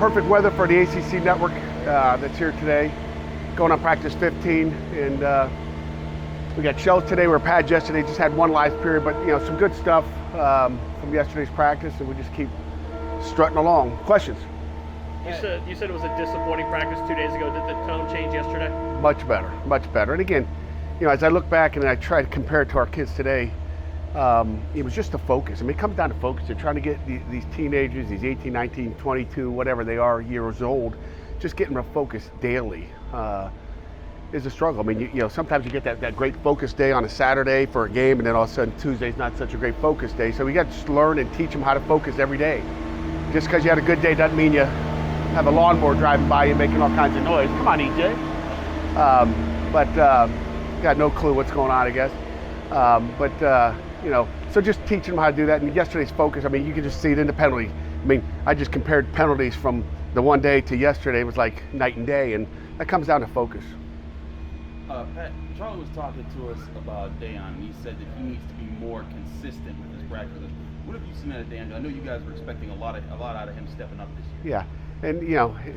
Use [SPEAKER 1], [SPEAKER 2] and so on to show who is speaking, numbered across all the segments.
[SPEAKER 1] perfect weather for the ACC network that's here today. Going on practice 15, and we got shells today. We were pads yesterday. Just had one live period, but some good stuff from yesterday's practice, and we just keep strutting along. Questions?
[SPEAKER 2] You said it was a disappointing practice 2 days ago. Did the tone change yesterday?
[SPEAKER 1] Much better, much better. And again, as I look back and I try to compare it to our kids today, it was just the focus. I mean, it comes down to focus. They're trying to get these teenagers, these 18, 19, 22, whatever they are, years old, just getting them focused daily is a struggle. I mean, sometimes you get that great focus day on a Saturday for a game, and then all of a sudden Tuesday's not such a great focus day. So we got to just learn and teach them how to focus every day. Just because you had a good day doesn't mean you have a lawnmower driving by you making all kinds of noise. Come on, EJ. Got no clue what's going on, I guess. So just teaching them how to do that. And yesterday's focus, I mean, you can just see it in the penalty. I mean, I just compared penalties from the one day to yesterday. It was like night and day, and that comes down to focus.
[SPEAKER 3] Pat, Charlie was talking to us about Dayon, and he said that he needs to be more consistent with his practices. What have you seen out of Dayon? I know you guys were expecting a lot out of him stepping up this year.
[SPEAKER 1] Yeah. And,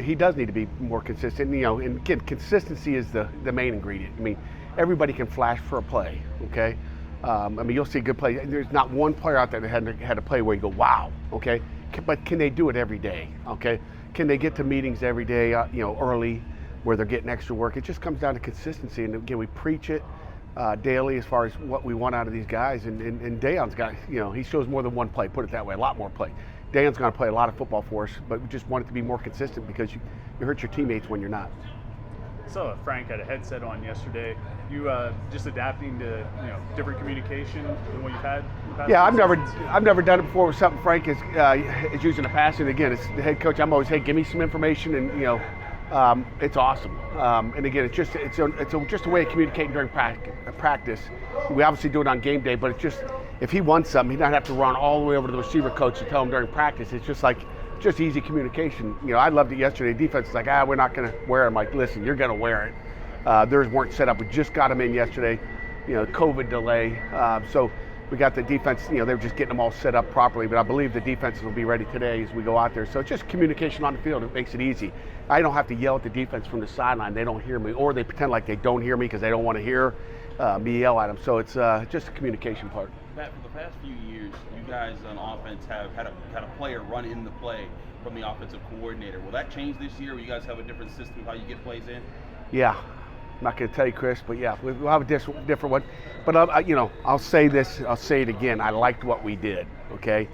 [SPEAKER 1] he does need to be more consistent. And again, consistency is the main ingredient. I mean, everybody can flash for a play, okay? You'll see good play. There's not one player out there that had a play where you go, wow, okay? But can they do it every day, okay? Can they get to meetings every day, early, where they're getting extra work? It just comes down to consistency. And again, we preach it daily as far as what we want out of these guys. And Dayon's got, he shows more than one play, put it that way, a lot more play. Dayon's going to play a lot of football for us, but we just want it to be more consistent because you hurt your teammates when you're not.
[SPEAKER 4] So Frank had a headset on yesterday. You just adapting to different communication than what you've had?
[SPEAKER 1] Yeah, I've never done it before with something Frank is using a pass. And again, it's the head coach. I'm always, hey, give me some information, and it's awesome. And again, it's just a way of communicating during practice. We obviously do it on game day, but it's just, if he wants something, he doesn't have to run all the way over to the receiver coach to tell him during practice. It's just easy communication. I loved it yesterday. Defense is like, we're not going to wear it. I'm like, listen, you're going to wear it. Theirs weren't set up. We just got them in yesterday. COVID delay. So we got the defense. They were just getting them all set up properly. But I believe the defenses will be ready today as we go out there. So it's just communication on the field. It makes it easy. I don't have to yell at the defense from the sideline. They don't hear me, or they pretend like they don't hear me because they don't want to hear me yell at them. So it's just a communication part.
[SPEAKER 3] Pat, for the past few years, you guys on offense have had a player run in the play from the offensive coordinator. Will that change this year? Will you guys have a different system of how you get plays in?
[SPEAKER 1] Yeah, I'm not going to tell you, Chris, but yeah, we'll have a different one. But I'll say this, I'll say it again. I liked what we did, okay?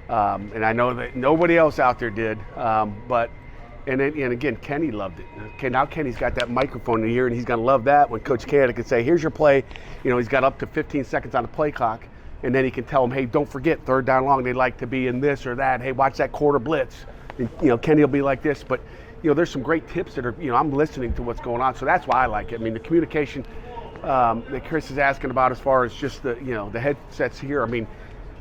[SPEAKER 1] And I know that nobody else out there did, And again, Kenny loved it. Okay, now Kenny's got that microphone in the ear, and he's going to love that when Coach Canada can say, here's your play. He's got up to 15 seconds on the play clock, and then he can tell them, hey, don't forget, third down long, they like to be in this or that. Hey, watch that quarter blitz. And, Kenny will be like this. But, there's some great tips that are, I'm listening to what's going on. So that's why I like it. I mean, the communication that Chris is asking about as far as just the, the headsets here,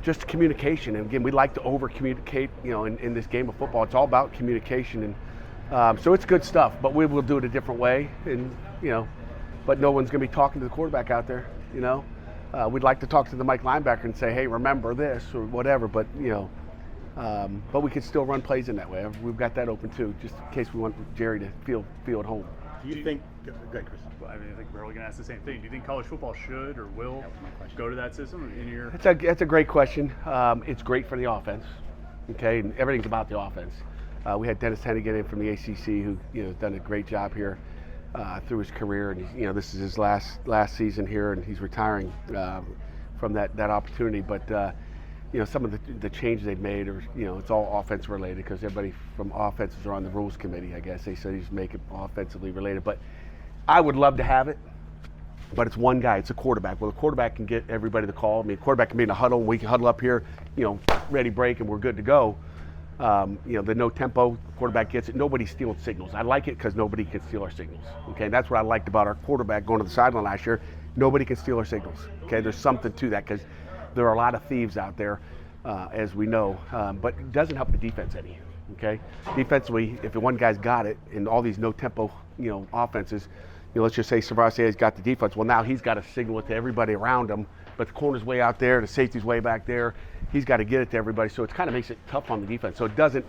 [SPEAKER 1] just communication. And again, we like to over-communicate, in this game of football. It's all about communication. And so it's good stuff, but we will do it a different way. And, but no one's going to be talking to the quarterback out there, We'd like to talk to the Mike linebacker and say, hey, remember this or whatever, but, but we could still run plays in that way. We've got that open too, just in case we want Jerry to feel at home.
[SPEAKER 5] Do you think, go ahead, Chris.
[SPEAKER 4] Well, I think we're all going to ask the same thing. Do you think college football should or will go to that system in your?
[SPEAKER 1] That's a great question. It's great for the offense, okay, and everything's about the offense. We had Dennis Hennigan in from the ACC who, has done a great job here through his career, and this is his last season here, and he's retiring from that opportunity. But some of the changes they've made are, it's all offense related because everybody from offenses are on the rules committee. I guess they said he's make it offensively related. But I would love to have it, but it's one guy. It's a quarterback. Well, the quarterback can get everybody the call. Quarterback can be in a huddle, and we can huddle up here, ready break, and we're good to go. The no tempo, quarterback gets it. Nobody's stealing signals. I like it because nobody can steal our signals. Okay, that's what I liked about our quarterback going to the sideline last year. Nobody can steal our signals. Okay, there's something to that because there are a lot of thieves out there, as we know. But it doesn't help the defense any. Okay, defensively, if one guy's got it in all these no tempo, offenses, let's just say Savasia's got the defense. Well, now he's got to signal it to everybody around him. But the corner's way out there, the safety's way back there. He's got to get it to everybody, so it kind of makes it tough on the defense. So it doesn't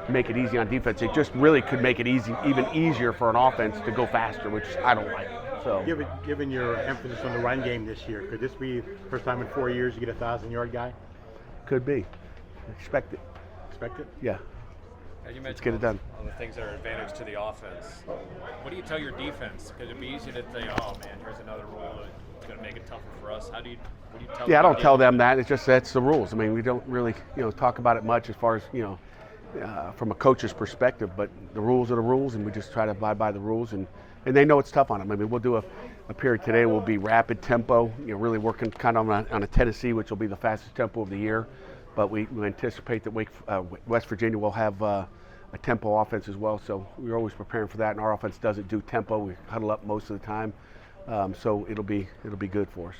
[SPEAKER 1] make it easy on defense. It just really could make it easy, even easier for an offense to go faster, which I don't like. So,
[SPEAKER 5] Given your emphasis on the run game this year, could this be the first time in 4 years you get a 1,000-yard guy?
[SPEAKER 1] could be. Expect it.
[SPEAKER 5] Expect it?
[SPEAKER 1] Yeah.
[SPEAKER 6] You mentioned
[SPEAKER 1] Let's get it done.
[SPEAKER 6] all the things that are advantage to the offense. What do you tell your defense? Because it'd be easy to say, "Oh man, here's another rule that's going to make it tougher for us." What do you tell?
[SPEAKER 1] Yeah, I
[SPEAKER 6] them?
[SPEAKER 1] don't tell them that. It's just that's the rules. I mean, we don't really, talk about it much as far as from a coach's perspective. But the rules are the rules, and we just try to abide by the rules. And they know it's tough on them. I mean, we'll do a period today. Will be rapid tempo. Really working kind of on a Tennessee, which will be the fastest tempo of the year. But we anticipate that West Virginia will have a tempo offense as well. So we're always preparing for that. And our offense doesn't do tempo. We huddle up most of the time. So it'll be good for us.